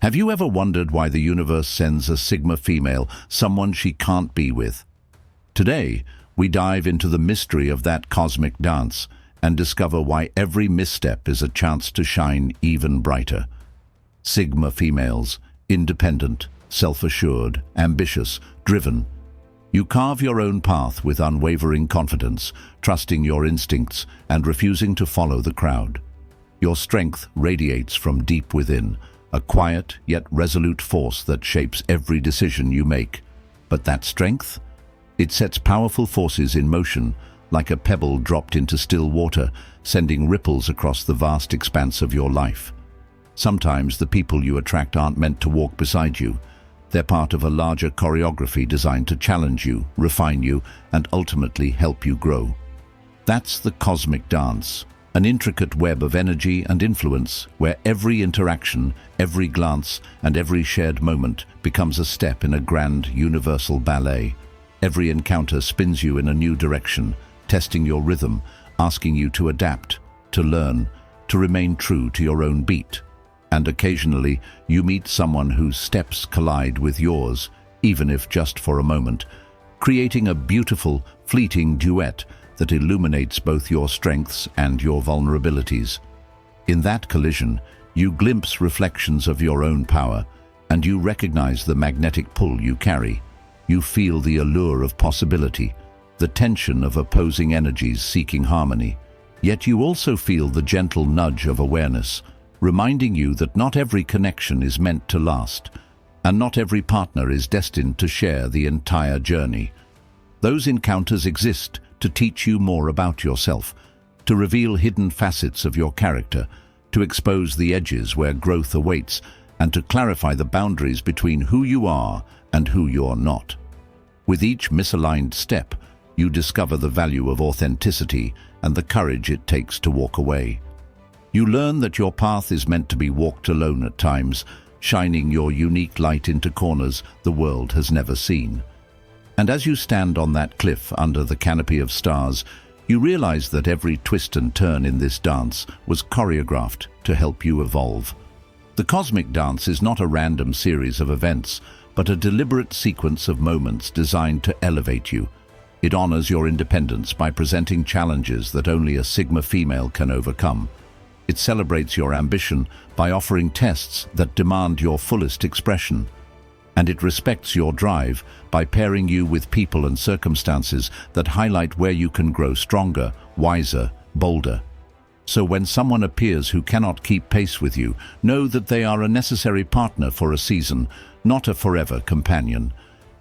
Have you ever wondered why the universe sends a Sigma female, someone she can't be with? Today, we dive into the mystery of that cosmic dance and discover why every misstep is a chance to shine even brighter. Sigma females, independent, self-assured, ambitious, driven. You carve your own path with unwavering confidence, trusting your instincts and refusing to follow the crowd. Your strength radiates from deep within, a quiet yet resolute force that shapes every decision you make. But that strength? It sets powerful forces in motion, like a pebble dropped into still water, sending ripples across the vast expanse of your life. Sometimes the people you attract aren't meant to walk beside you. They're part of a larger choreography designed to challenge you, refine you, and ultimately help you grow. That's the cosmic dance, an intricate web of energy and influence where every interaction, every glance, and every shared moment becomes a step in a grand universal ballet. Every encounter spins you in a new direction, testing your rhythm, asking you to adapt, to learn, to remain true to your own beat. And occasionally, you meet someone whose steps collide with yours, even if just for a moment, creating a beautiful, fleeting duet that illuminates both your strengths and your vulnerabilities. In that collision, you glimpse reflections of your own power, and you recognize the magnetic pull you carry. You feel the allure of possibility, the tension of opposing energies seeking harmony. Yet you also feel the gentle nudge of awareness, reminding you that not every connection is meant to last, and not every partner is destined to share the entire journey. Those encounters exist to teach you more about yourself, to reveal hidden facets of your character, to expose the edges where growth awaits, and to clarify the boundaries between who you are and who you're not. With each misaligned step, you discover the value of authenticity and the courage it takes to walk away. You learn that your path is meant to be walked alone at times, shining your unique light into corners the world has never seen. And as you stand on that cliff under the canopy of stars, you realize that every twist and turn in this dance was choreographed to help you evolve. The cosmic dance is not a random series of events, but a deliberate sequence of moments designed to elevate you. It honors your independence by presenting challenges that only a Sigma female can overcome. It celebrates your ambition by offering tests that demand your fullest expression. And it respects your drive by pairing you with people and circumstances that highlight where you can grow stronger, wiser, bolder. So when someone appears who cannot keep pace with you, know that they are a necessary partner for a season, not a forever companion.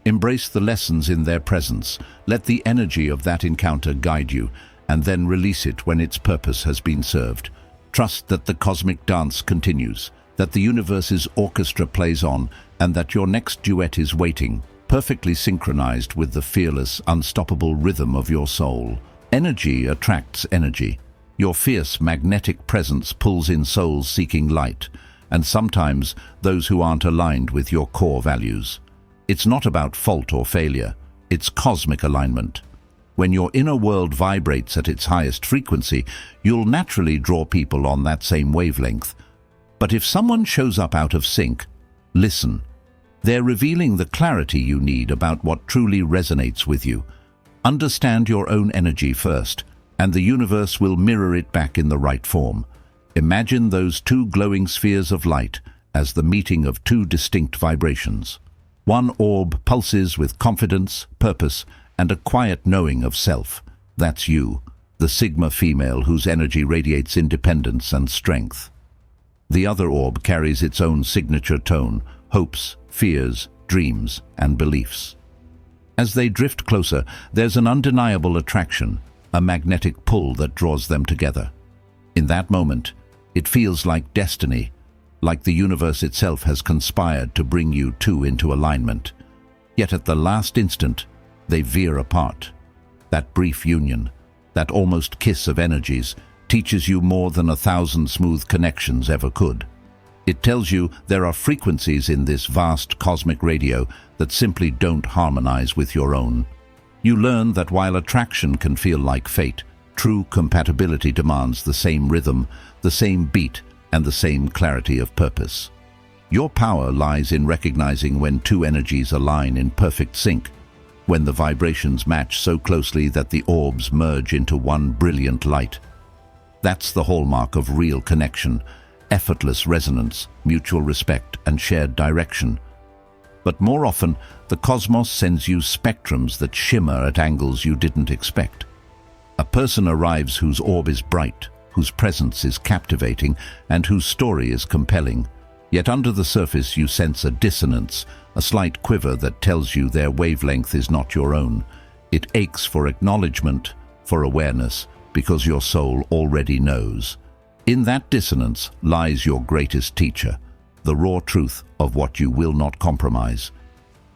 Embrace the lessons in their presence, let the energy of that encounter guide you, and then release it when its purpose has been served. Trust that the cosmic dance continues, that the universe's orchestra plays on, and that your next duet is waiting, perfectly synchronized with the fearless, unstoppable rhythm of your soul. Energy attracts energy. Your fierce, magnetic presence pulls in souls seeking light, and sometimes those who aren't aligned with your core values. It's not about fault or failure, it's cosmic alignment. When your inner world vibrates at its highest frequency, you'll naturally draw people on that same wavelength. But if someone shows up out of sync, listen. They're revealing the clarity you need about what truly resonates with you. Understand your own energy first, and the universe will mirror it back in the right form. Imagine those two glowing spheres of light as the meeting of two distinct vibrations. One orb pulses with confidence, purpose, and a quiet knowing of self. That's you, the Sigma female whose energy radiates independence and strength. The other orb carries its own signature tone, hopes, fears, dreams, and beliefs. As they drift closer, there's an undeniable attraction, a magnetic pull that draws them together. In that moment, it feels like destiny, like the universe itself has conspired to bring you two into alignment. Yet at the last instant, they veer apart. That brief union, that almost kiss of energies, teaches you more than 1,000 smooth connections ever could. It tells you there are frequencies in this vast cosmic radio that simply don't harmonize with your own. You learn that while attraction can feel like fate, true compatibility demands the same rhythm, the same beat, and the same clarity of purpose. Your power lies in recognizing when two energies align in perfect sync, when the vibrations match so closely that the orbs merge into one brilliant light. That's the hallmark of real connection, effortless resonance, mutual respect, and shared direction. But more often, the cosmos sends you spectrums that shimmer at angles you didn't expect. A person arrives whose orb is bright, whose presence is captivating, and whose story is compelling. Yet under the surface you sense a dissonance, a slight quiver that tells you their wavelength is not your own. It aches for acknowledgement, for awareness, because your soul already knows. In that dissonance lies your greatest teacher, the raw truth of what you will not compromise.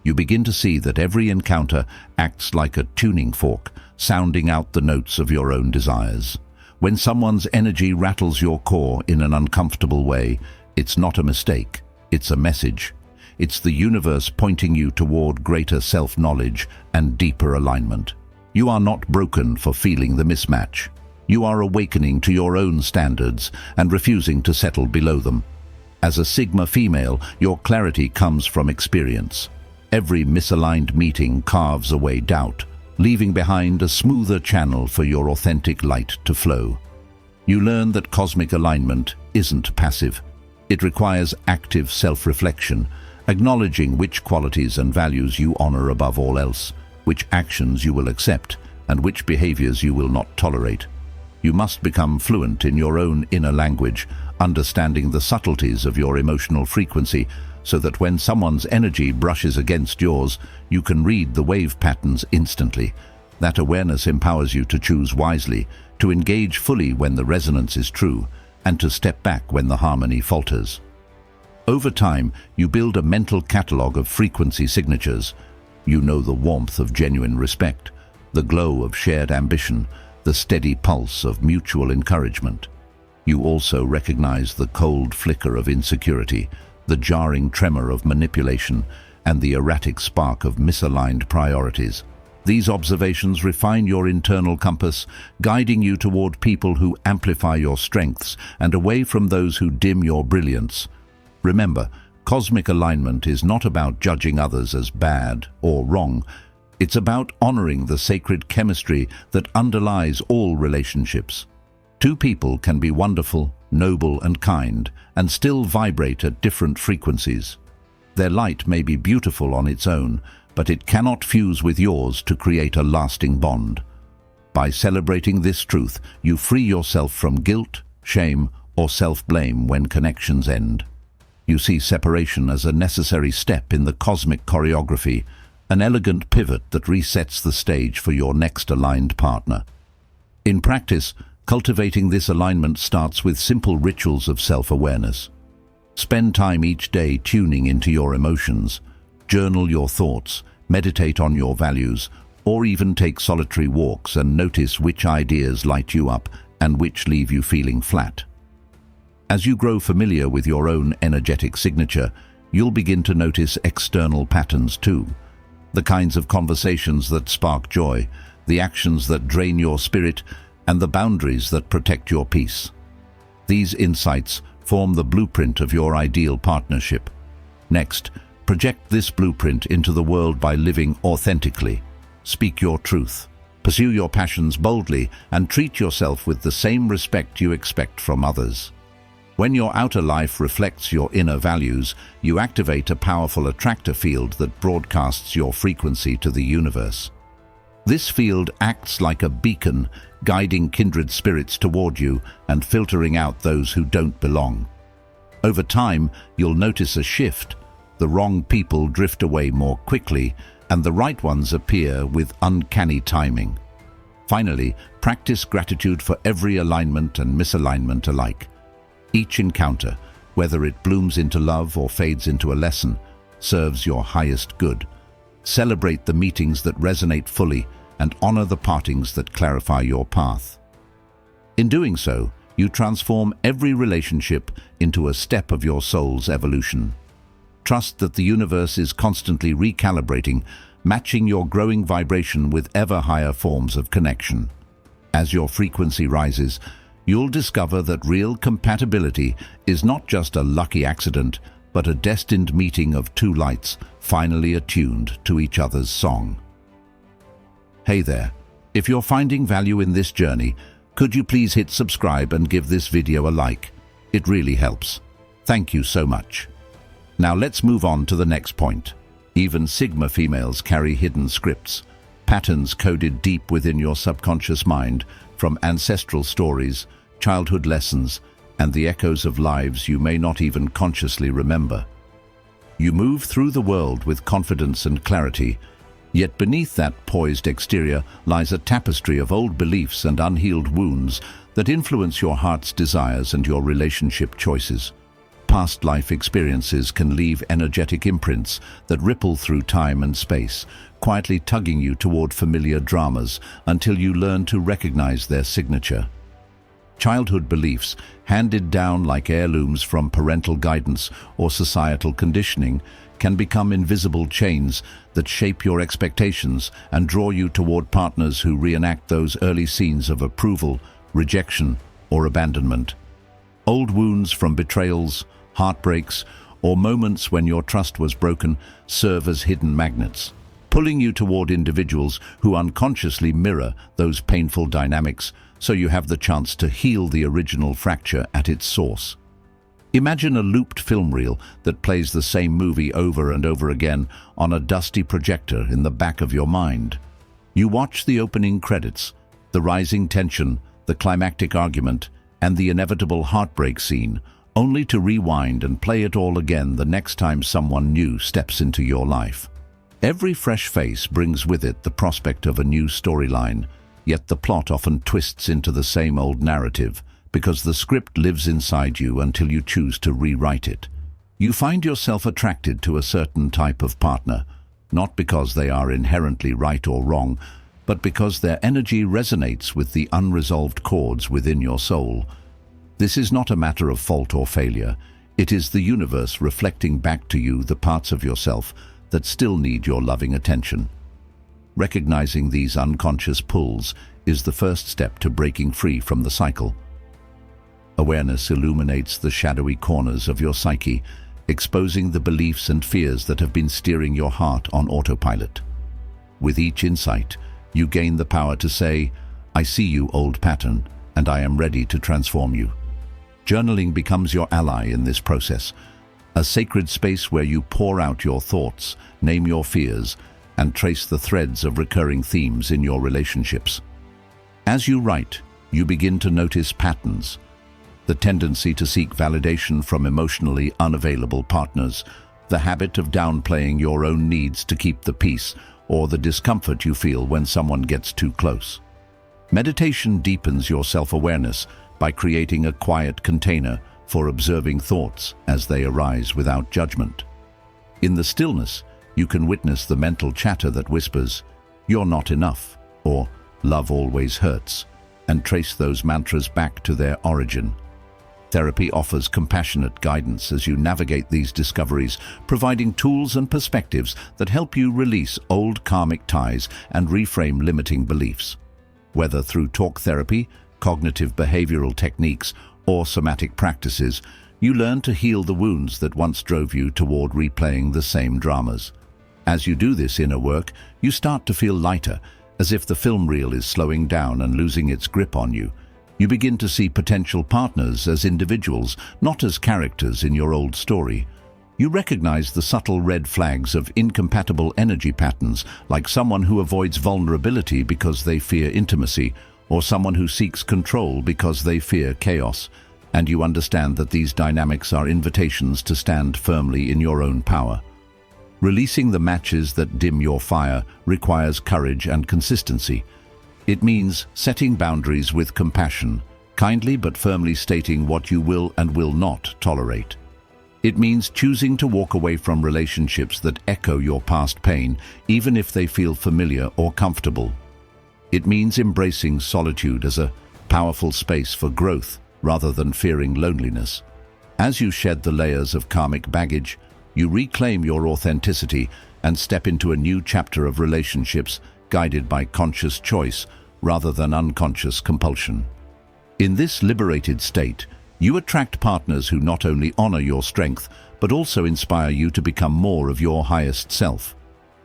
You begin to see that every encounter acts like a tuning fork, sounding out the notes of your own desires. When someone's energy rattles your core in an uncomfortable way, it's not a mistake, it's a message. It's the universe pointing you toward greater self-knowledge and deeper alignment. You are not broken for feeling the mismatch. You are awakening to your own standards and refusing to settle below them. As a Sigma female, your clarity comes from experience. Every misaligned meeting carves away doubt, leaving behind a smoother channel for your authentic light to flow. You learn that cosmic alignment isn't passive. It requires active self-reflection, acknowledging which qualities and values you honor above all else, which actions you will accept, and which behaviors you will not tolerate. You must become fluent in your own inner language, understanding the subtleties of your emotional frequency, so that when someone's energy brushes against yours, you can read the wave patterns instantly. That awareness empowers you to choose wisely, to engage fully when the resonance is true, and to step back when the harmony falters. Over time, you build a mental catalogue of frequency signatures. You know the warmth of genuine respect, the glow of shared ambition, the steady pulse of mutual encouragement. You also recognize the cold flicker of insecurity, the jarring tremor of manipulation, and the erratic spark of misaligned priorities. These observations refine your internal compass, guiding you toward people who amplify your strengths and away from those who dim your brilliance. Remember, cosmic alignment is not about judging others as bad or wrong. It's about honoring the sacred chemistry that underlies all relationships. Two people can be wonderful, noble, and kind, and still vibrate at different frequencies. Their light may be beautiful on its own, but it cannot fuse with yours to create a lasting bond. By celebrating this truth, you free yourself from guilt, shame, or self-blame when connections end. You see separation as a necessary step in the cosmic choreography, an elegant pivot that resets the stage for your next aligned partner. In practice, cultivating this alignment starts with simple rituals of self-awareness. Spend time each day tuning into your emotions. Journal your thoughts, meditate on your values, or even take solitary walks and notice which ideas light you up and which leave you feeling flat. As you grow familiar with your own energetic signature, you'll begin to notice external patterns too. The kinds of conversations that spark joy, the actions that drain your spirit, and the boundaries that protect your peace. These insights form the blueprint of your ideal partnership. Next, project this blueprint into the world by living authentically. Speak your truth, pursue your passions boldly, and treat yourself with the same respect you expect from others. When your outer life reflects your inner values, you activate a powerful attractor field that broadcasts your frequency to the universe. This field acts like a beacon, guiding kindred spirits toward you and filtering out those who don't belong. Over time, you'll notice a shift. The wrong people drift away more quickly, and the right ones appear with uncanny timing. Finally, practice gratitude for every alignment and misalignment alike. Each encounter, whether it blooms into love or fades into a lesson, serves your highest good. Celebrate the meetings that resonate fully and honor the partings that clarify your path. In doing so, you transform every relationship into a step of your soul's evolution. Trust that the universe is constantly recalibrating, matching your growing vibration with ever higher forms of connection. As your frequency rises, you'll discover that real compatibility is not just a lucky accident, but a destined meeting of two lights finally attuned to each other's song. Hey there, if you're finding value in this journey, could you please hit subscribe and give this video a like? It really helps. Thank you so much. Now let's move on to the next point. Even Sigma females carry hidden scripts, patterns coded deep within your subconscious mind from ancestral stories, childhood lessons, and the echoes of lives you may not even consciously remember. You move through the world with confidence and clarity, yet beneath that poised exterior lies a tapestry of old beliefs and unhealed wounds that influence your heart's desires and your relationship choices. Past life experiences can leave energetic imprints that ripple through time and space, quietly tugging you toward familiar dramas until you learn to recognize their signature. Childhood beliefs, handed down like heirlooms from parental guidance or societal conditioning, can become invisible chains that shape your expectations and draw you toward partners who reenact those early scenes of approval, rejection, or abandonment. Old wounds from betrayals, heartbreaks, or moments when your trust was broken serve as hidden magnets, pulling you toward individuals who unconsciously mirror those painful dynamics, so you have the chance to heal the original fracture at its source. Imagine a looped film reel that plays the same movie over and over again on a dusty projector in the back of your mind. You watch the opening credits, the rising tension, the climactic argument, and the inevitable heartbreak scene, only to rewind and play it all again the next time someone new steps into your life. Every fresh face brings with it the prospect of a new storyline, yet the plot often twists into the same old narrative because the script lives inside you until you choose to rewrite it. You find yourself attracted to a certain type of partner, not because they are inherently right or wrong, but because their energy resonates with the unresolved chords within your soul. This is not a matter of fault or failure. It is the universe reflecting back to you the parts of yourself that still need your loving attention. Recognizing these unconscious pulls is the first step to breaking free from the cycle. Awareness illuminates the shadowy corners of your psyche, exposing the beliefs and fears that have been steering your heart on autopilot. With each insight, you gain the power to say, "I see you, old pattern, and I am ready to transform you." Journaling becomes your ally in this process, a sacred space where you pour out your thoughts, name your fears, and trace the threads of recurring themes in your relationships. As you write, you begin to notice patterns: the tendency to seek validation from emotionally unavailable partners, the habit of downplaying your own needs to keep the peace, or the discomfort you feel when someone gets too close. Meditation deepens your self-awareness by creating a quiet container for observing thoughts as they arise without judgment. In the stillness, you can witness the mental chatter that whispers, "You're not enough," or "Love always hurts," and trace those mantras back to their origin. Therapy offers compassionate guidance as you navigate these discoveries, providing tools and perspectives that help you release old karmic ties and reframe limiting beliefs. Whether through talk therapy, cognitive behavioral techniques, or somatic practices, you learn to heal the wounds that once drove you toward replaying the same dramas. As you do this inner work, you start to feel lighter, as if the film reel is slowing down and losing its grip on you. You begin to see potential partners as individuals, not as characters in your old story. You recognize the subtle red flags of incompatible energy patterns, like someone who avoids vulnerability because they fear intimacy, or someone who seeks control because they fear chaos. And you understand that these dynamics are invitations to stand firmly in your own power. Releasing the matches that dim your fire requires courage and consistency. It means setting boundaries with compassion, kindly but firmly stating what you will and will not tolerate. It means choosing to walk away from relationships that echo your past pain, even if they feel familiar or comfortable. It means embracing solitude as a powerful space for growth rather than fearing loneliness. As you shed the layers of karmic baggage, you reclaim your authenticity and step into a new chapter of relationships guided by conscious choice rather than unconscious compulsion. In this liberated state, you attract partners who not only honor your strength, but also inspire you to become more of your highest self.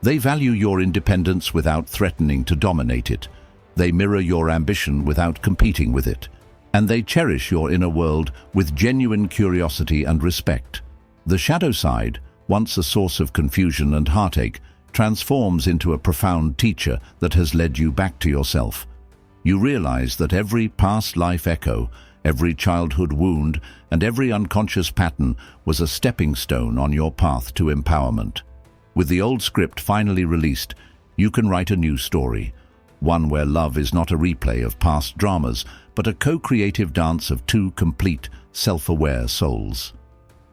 They value your independence without threatening to dominate it. They mirror your ambition without competing with it. And they cherish your inner world with genuine curiosity and respect. The shadow side, once a source of confusion and heartache, transforms into a profound teacher that has led you back to yourself. You realize that every past life echo, every childhood wound, and every unconscious pattern was a stepping stone on your path to empowerment. With the old script finally released, you can write a new story, one where love is not a replay of past dramas, but a co-creative dance of two complete, self-aware souls.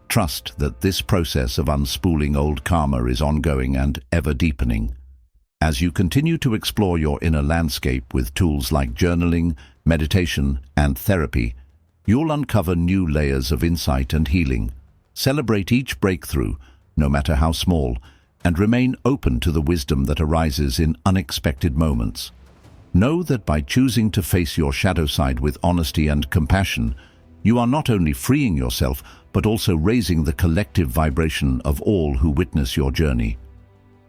Trust that this process of unspooling old karma is ongoing and ever deepening. As you continue to explore your inner landscape with tools like journaling, meditation, and therapy, you'll uncover new layers of insight and healing. Celebrate each breakthrough, no matter how small, and remain open to the wisdom that arises in unexpected moments. Know that by choosing to face your shadow side with honesty and compassion, you are not only freeing yourself, but also raising the collective vibration of all who witness your journey.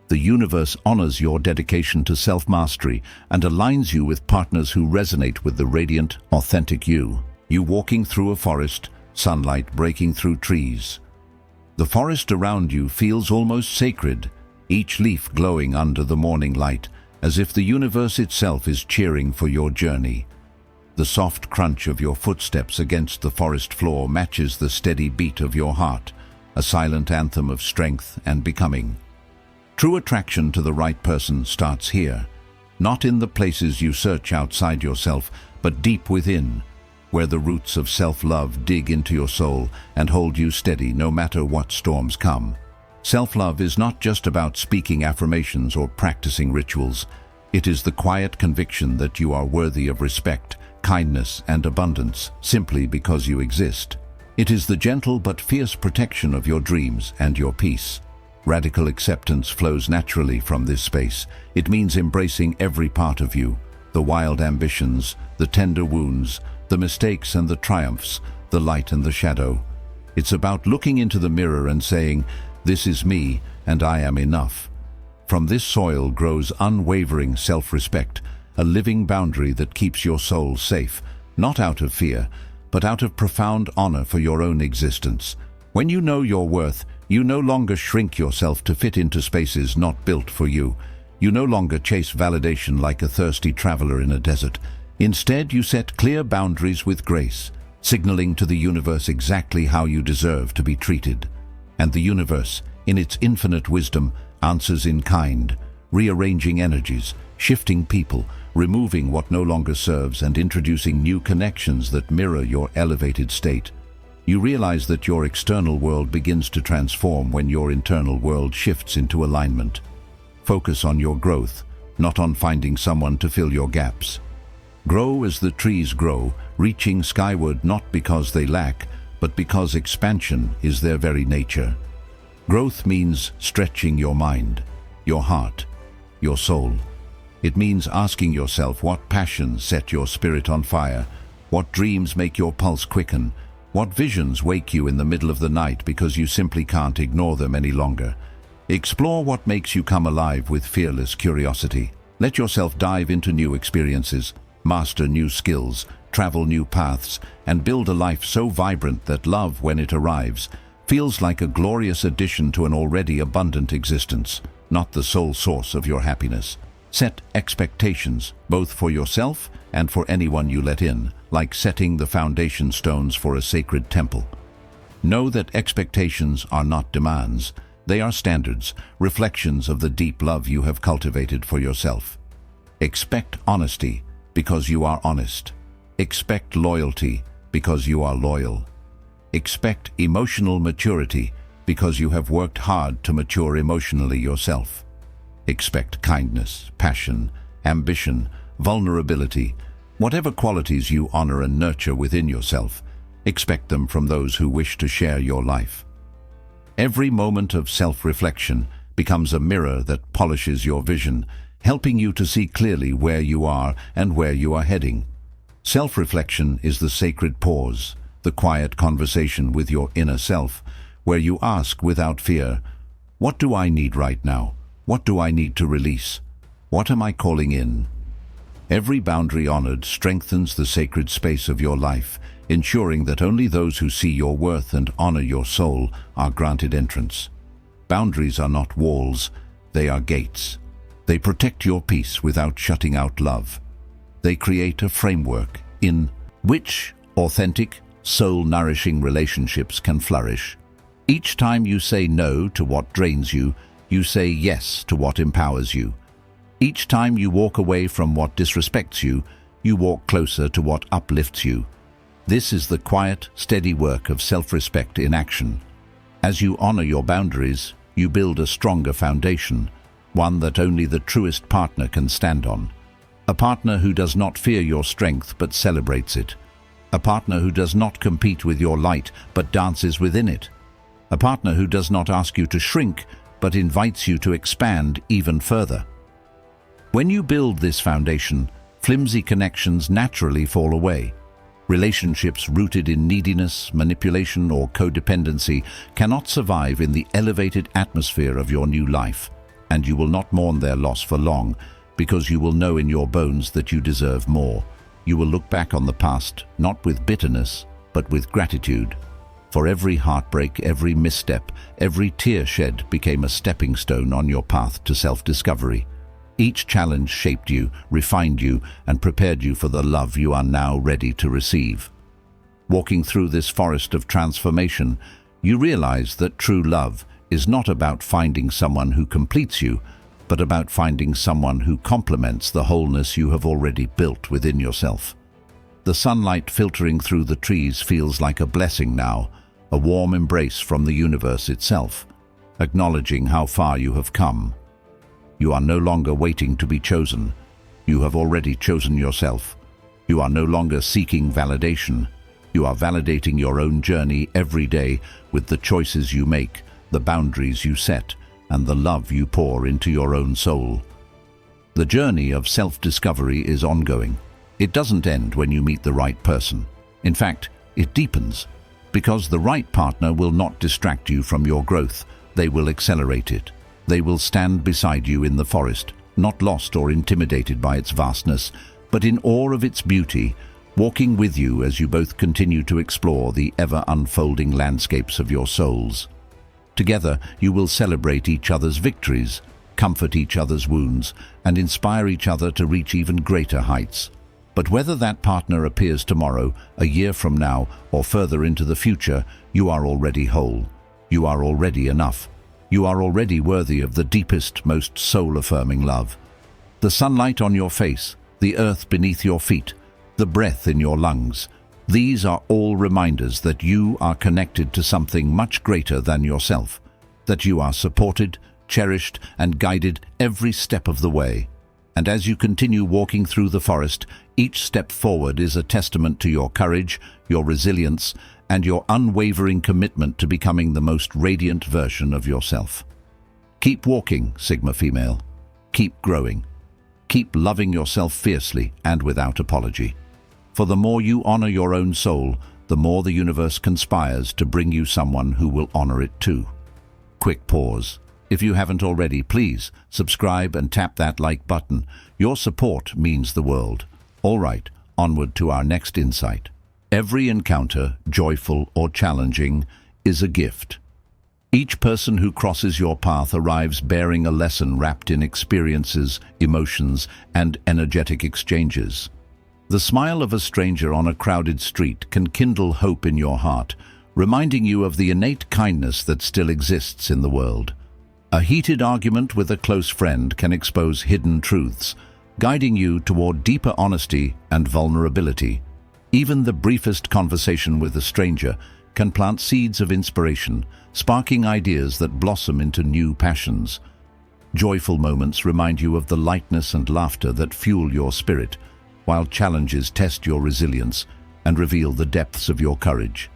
The universe honors your dedication to self-mastery and aligns you with partners who resonate with the radiant, authentic you. You walking through a forest, sunlight breaking through trees. The forest around you feels almost sacred, each leaf glowing under the morning light, as if the universe itself is cheering for your journey. The soft crunch of your footsteps against the forest floor matches the steady beat of your heart, a silent anthem of strength and becoming. True attraction to the right person starts here, not in the places you search outside yourself, but deep within, where the roots of self-love dig into your soul and hold you steady no matter what storms come. Self-love is not just about speaking affirmations or practicing rituals. It is the quiet conviction that you are worthy of respect, kindness, and abundance simply because you exist. It is the gentle but fierce protection of your dreams and your peace. Radical acceptance flows naturally from this space. It means embracing every part of you, the wild ambitions, the tender wounds, the mistakes and the triumphs, the light and the shadow. It's about looking into the mirror and saying, "This is me, and I am enough." From this soil grows unwavering self-respect, a living boundary that keeps your soul safe, not out of fear, but out of profound honor for your own existence. When you know your worth, you no longer shrink yourself to fit into spaces not built for you. You no longer chase validation like a thirsty traveler in a desert. Instead, you set clear boundaries with grace, signaling to the universe exactly how you deserve to be treated. And the universe, in its infinite wisdom, answers in kind, rearranging energies, shifting people, removing what no longer serves and introducing new connections that mirror your elevated state. You realize that your external world begins to transform when your internal world shifts into alignment. Focus on your growth, not on finding someone to fill your gaps. Grow as the trees grow, reaching skyward not because they lack, but because expansion is their very nature. Growth means stretching your mind, your heart, your soul. It means asking yourself what passions set your spirit on fire, what dreams make your pulse quicken, what visions wake you in the middle of the night because you simply can't ignore them any longer. Explore what makes you come alive with fearless curiosity. Let yourself dive into new experiences, master new skills, travel new paths, and build a life so vibrant that love, when it arrives, feels like a glorious addition to an already abundant existence, not the sole source of your happiness. Set expectations, both for yourself and for anyone you let in, like setting the foundation stones for a sacred temple. Know that expectations are not demands. They are standards, reflections of the deep love you have cultivated for yourself. Expect honesty because you are honest. Expect loyalty because you are loyal. Expect emotional maturity because you have worked hard to mature emotionally yourself. Expect kindness, passion, ambition, vulnerability, whatever qualities you honor and nurture within yourself. Expect them from those who wish to share your life. Every moment of self-reflection becomes a mirror that polishes your vision, helping you to see clearly where you are and where you are heading. Self-reflection is the sacred pause, the quiet conversation with your inner self, where you ask without fear, "What do I need right now? What do I need to release? What am I calling in?" Every boundary honored strengthens the sacred space of your life, ensuring that only those who see your worth and honor your soul are granted entrance. Boundaries are not walls, they are gates. They protect your peace without shutting out love. They create a framework in which authentic, soul-nourishing relationships can flourish. Each time you say no to what drains you, you say yes to what empowers you. Each time you walk away from what disrespects you, you walk closer to what uplifts you. This is the quiet, steady work of self-respect in action. As you honor your boundaries, you build a stronger foundation, one that only the truest partner can stand on. A partner who does not fear your strength but celebrates it. A partner who does not compete with your light but dances within it. A partner who does not ask you to shrink but invites you to expand even further. When you build this foundation, flimsy connections naturally fall away. Relationships rooted in neediness, manipulation, or codependency cannot survive in the elevated atmosphere of your new life, and you will not mourn their loss for long, because you will know in your bones that you deserve more. You will look back on the past, not with bitterness, but with gratitude. For every heartbreak, every misstep, every tear shed became a stepping stone on your path to self-discovery. Each challenge shaped you, refined you, and prepared you for the love you are now ready to receive. Walking through this forest of transformation, you realize that true love is not about finding someone who completes you, but about finding someone who complements the wholeness you have already built within yourself. The sunlight filtering through the trees feels like a blessing now, a warm embrace from the universe itself, acknowledging how far you have come. You are no longer waiting to be chosen. You have already chosen yourself. You are no longer seeking validation. You are validating your own journey every day with the choices you make, the boundaries you set, and the love you pour into your own soul. The journey of self-discovery is ongoing. It doesn't end when you meet the right person. In fact, it deepens, because the right partner will not distract you from your growth. They will accelerate it. They will stand beside you in the forest, not lost or intimidated by its vastness, but in awe of its beauty, walking with you as you both continue to explore the ever-unfolding landscapes of your souls. Together, you will celebrate each other's victories, comfort each other's wounds, and inspire each other to reach even greater heights. But whether that partner appears tomorrow, a year from now, or further into the future, you are already whole. You are already enough. You are already worthy of the deepest, most soul-affirming love. The sunlight on your face, the earth beneath your feet, the breath in your lungs, these are all reminders that you are connected to something much greater than yourself, that you are supported, cherished, and guided every step of the way. And as you continue walking through the forest, each step forward is a testament to your courage, your resilience, and your unwavering commitment to becoming the most radiant version of yourself. Keep walking, Sigma female. Keep growing. Keep loving yourself fiercely and without apology. For the more you honor your own soul, the more the universe conspires to bring you someone who will honor it too. Quick pause. If you haven't already, please subscribe and tap that like button. Your support means the world. All right, onward to our next insight. Every encounter, joyful or challenging, is a gift. Each person who crosses your path arrives bearing a lesson wrapped in experiences, emotions, and energetic exchanges. The smile of a stranger on a crowded street can kindle hope in your heart, reminding you of the innate kindness that still exists in the world. A heated argument with a close friend can expose hidden truths, guiding you toward deeper honesty and vulnerability. Even the briefest conversation with a stranger can plant seeds of inspiration, sparking ideas that blossom into new passions. Joyful moments remind you of the lightness and laughter that fuel your spirit, while challenges test your resilience and reveal the depths of your courage.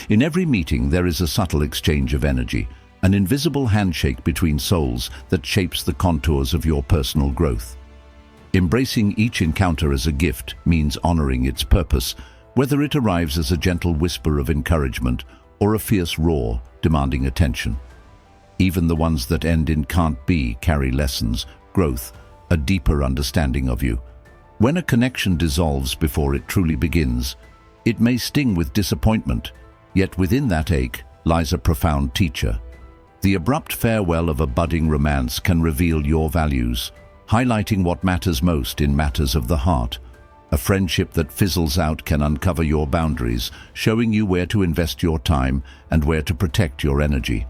In every meeting, there is a subtle exchange of energy, an invisible handshake between souls that shapes the contours of your personal growth. Embracing each encounter as a gift means honoring its purpose, whether it arrives as a gentle whisper of encouragement or a fierce roar demanding attention. Even the ones that end in can't be carry lessons, growth, a deeper understanding of you. When a connection dissolves before it truly begins, it may sting with disappointment, yet within that ache lies a profound teacher. The abrupt farewell of a budding romance can reveal your values, highlighting what matters most in matters of the heart. A friendship that fizzles out can uncover your boundaries, showing you where to invest your time and where to protect your energy.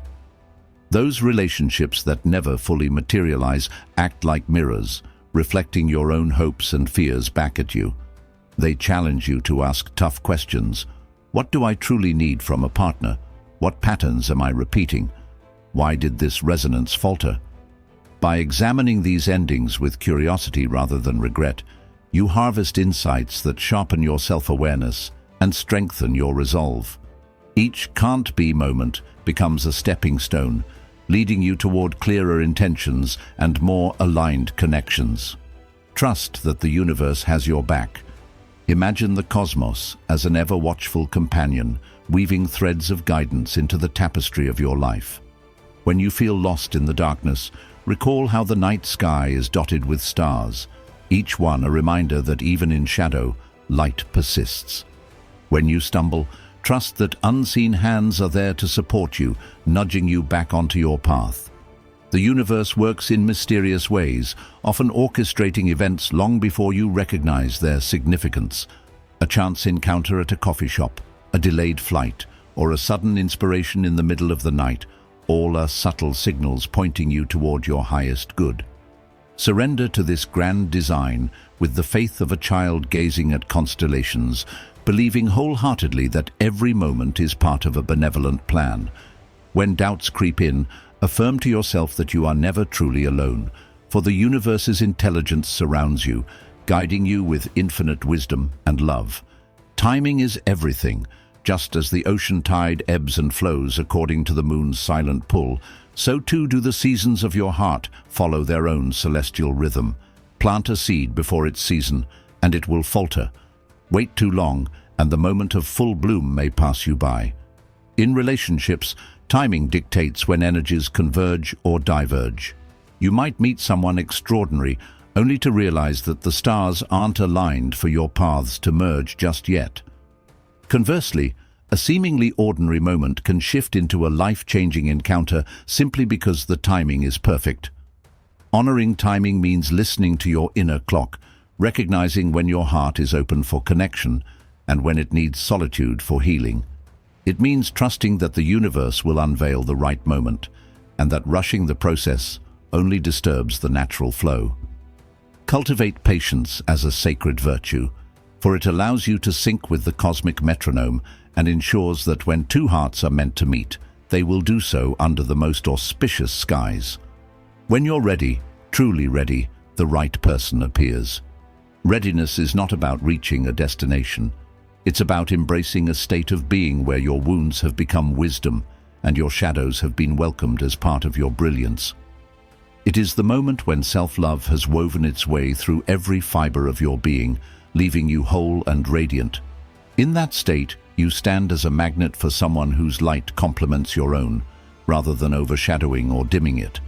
Those relationships that never fully materialize act like mirrors, reflecting your own hopes and fears back at you. They challenge you to ask tough questions. What do I truly need from a partner? What patterns am I repeating? Why did this resonance falter? By examining these endings with curiosity rather than regret, you harvest insights that sharpen your self-awareness and strengthen your resolve. Each can't-be moment becomes a stepping stone, leading you toward clearer intentions and more aligned connections. Trust that the universe has your back. Imagine the cosmos as an ever-watchful companion, weaving threads of guidance into the tapestry of your life. When you feel lost in the darkness, recall how the night sky is dotted with stars, each one a reminder that even in shadow, light persists. When you stumble, trust that unseen hands are there to support you, nudging you back onto your path. The universe works in mysterious ways, often orchestrating events long before you recognize their significance. A chance encounter at a coffee shop, a delayed flight, or a sudden inspiration in the middle of the night, all are subtle signals pointing you toward your highest good. Surrender to this grand design with the faith of a child gazing at constellations, believing wholeheartedly that every moment is part of a benevolent plan. When doubts creep in, affirm to yourself that you are never truly alone, for the universe's intelligence surrounds you, guiding you with infinite wisdom and love. Timing is everything. Just as the ocean tide ebbs and flows according to the moon's silent pull, so too do the seasons of your heart follow their own celestial rhythm. Plant a seed before its season, and it will falter. Wait too long, and the moment of full bloom may pass you by. In relationships, timing dictates when energies converge or diverge. You might meet someone extraordinary, only to realize that the stars aren't aligned for your paths to merge just yet. Conversely, a seemingly ordinary moment can shift into a life-changing encounter simply because the timing is perfect. Honoring timing means listening to your inner clock, recognizing when your heart is open for connection and when it needs solitude for healing. It means trusting that the universe will unveil the right moment, and that rushing the process only disturbs the natural flow. Cultivate patience as a sacred virtue, for it allows you to sync with the cosmic metronome and ensures that when two hearts are meant to meet, they will do so under the most auspicious skies. When you're ready, truly ready, the right person appears. Readiness is not about reaching a destination. It's about embracing a state of being where your wounds have become wisdom and your shadows have been welcomed as part of your brilliance. It is the moment when self-love has woven its way through every fiber of your being, leaving you whole and radiant. In that state, you stand as a magnet for someone whose light complements your own, rather than overshadowing or dimming it.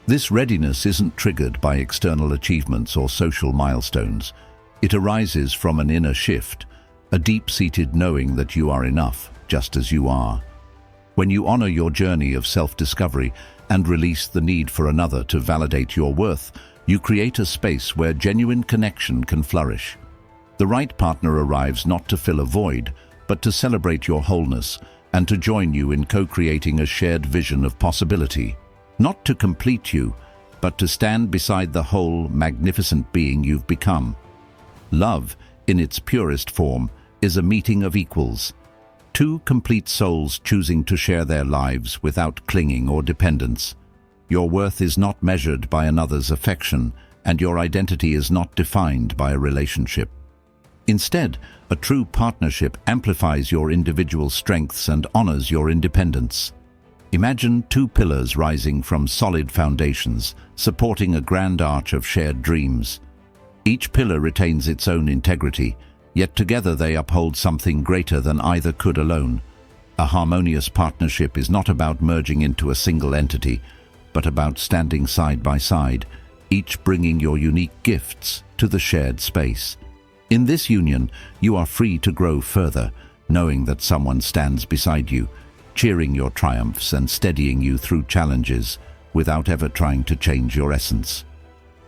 This readiness isn't triggered by external achievements or social milestones. It arises from an inner shift, a deep-seated knowing that you are enough, just as you are. When you honor your journey of self-discovery and release the need for another to validate your worth, you create a space where genuine connection can flourish. The right partner arrives not to fill a void, but to celebrate your wholeness and to join you in co-creating a shared vision of possibility. Not to complete you, but to stand beside the whole, magnificent being you've become. Love, in its purest form, is a meeting of equals. Two complete souls choosing to share their lives without clinging or dependence. Your worth is not measured by another's affection, and your identity is not defined by a relationship. Instead, a true partnership amplifies your individual strengths and honors your independence. Imagine two pillars rising from solid foundations, supporting a grand arch of shared dreams. Each pillar retains its own integrity, yet together they uphold something greater than either could alone. A harmonious partnership is not about merging into a single entity, but about standing side by side, each bringing your unique gifts to the shared space. In this union, you are free to grow further, knowing that someone stands beside you, cheering your triumphs and steadying you through challenges without ever trying to change your essence.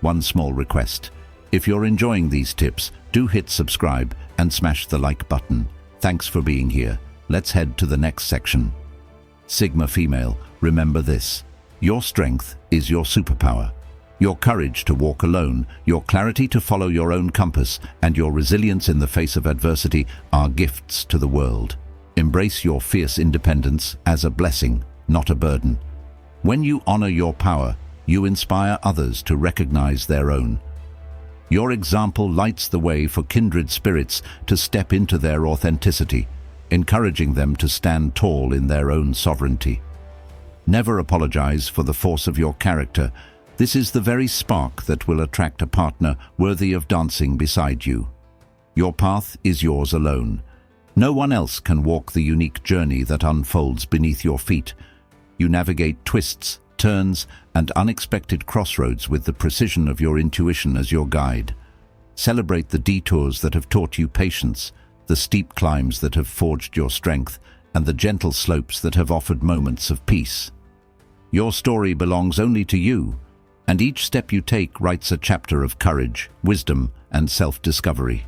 One small request. If you're enjoying these tips, do hit subscribe and smash the like button. Thanks for being here. Let's head to the next section. Sigma female, remember this. Your strength is your superpower. Your courage to walk alone, your clarity to follow your own compass, and your resilience in the face of adversity are gifts to the world. Embrace your fierce independence as a blessing, not a burden. When you honor your power, you inspire others to recognize their own. Your example lights the way for kindred spirits to step into their authenticity, encouraging them to stand tall in their own sovereignty. Never apologize for the force of your character. This is the very spark that will attract a partner worthy of dancing beside you. Your path is yours alone. No one else can walk the unique journey that unfolds beneath your feet. You navigate twists, turns, and unexpected crossroads with the precision of your intuition as your guide. Celebrate the detours that have taught you patience, the steep climbs that have forged your strength, and the gentle slopes that have offered moments of peace. Your story belongs only to you, and each step you take writes a chapter of courage, wisdom, and self-discovery.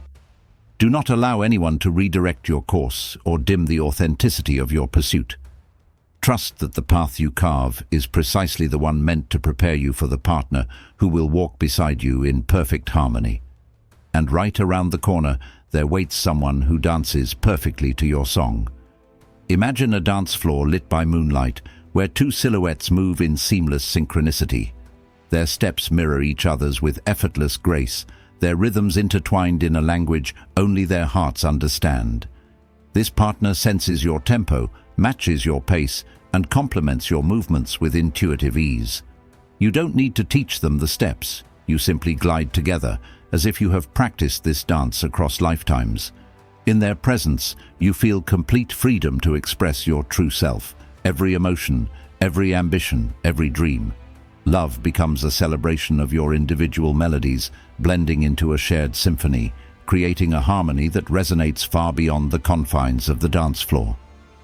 Do not allow anyone to redirect your course or dim the authenticity of your pursuit. Trust that the path you carve is precisely the one meant to prepare you for the partner who will walk beside you in perfect harmony. And right around the corner, there waits someone who dances perfectly to your song. Imagine a dance floor lit by moonlight, where two silhouettes move in seamless synchronicity. Their steps mirror each other's with effortless grace, their rhythms intertwined in a language only their hearts understand. This partner senses your tempo, matches your pace, and complements your movements with intuitive ease. You don't need to teach them the steps. You simply glide together, as if you have practiced this dance across lifetimes. In their presence, you feel complete freedom to express your true self, every emotion, every ambition, every dream. Love becomes a celebration of your individual melodies, blending into a shared symphony, creating a harmony that resonates far beyond the confines of the dance floor.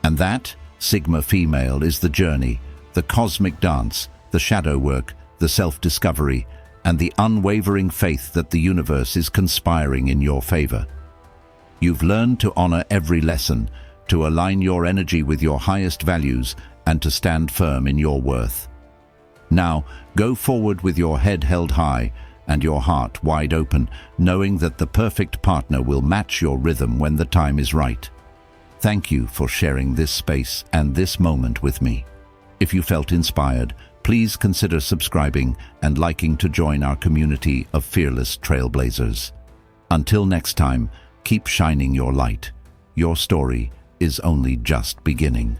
And that, Sigma female, is the journey, the cosmic dance, the shadow work, the self-discovery, and the unwavering faith that the universe is conspiring in your favor. You've learned to honor every lesson, to align your energy with your highest values, and to stand firm in your worth. Now, go forward with your head held high and your heart wide open, knowing that the perfect partner will match your rhythm when the time is right. Thank you for sharing this space and this moment with me. If you felt inspired, please consider subscribing and liking to join our community of fearless trailblazers. Until next time, keep shining your light. Your story is only just beginning.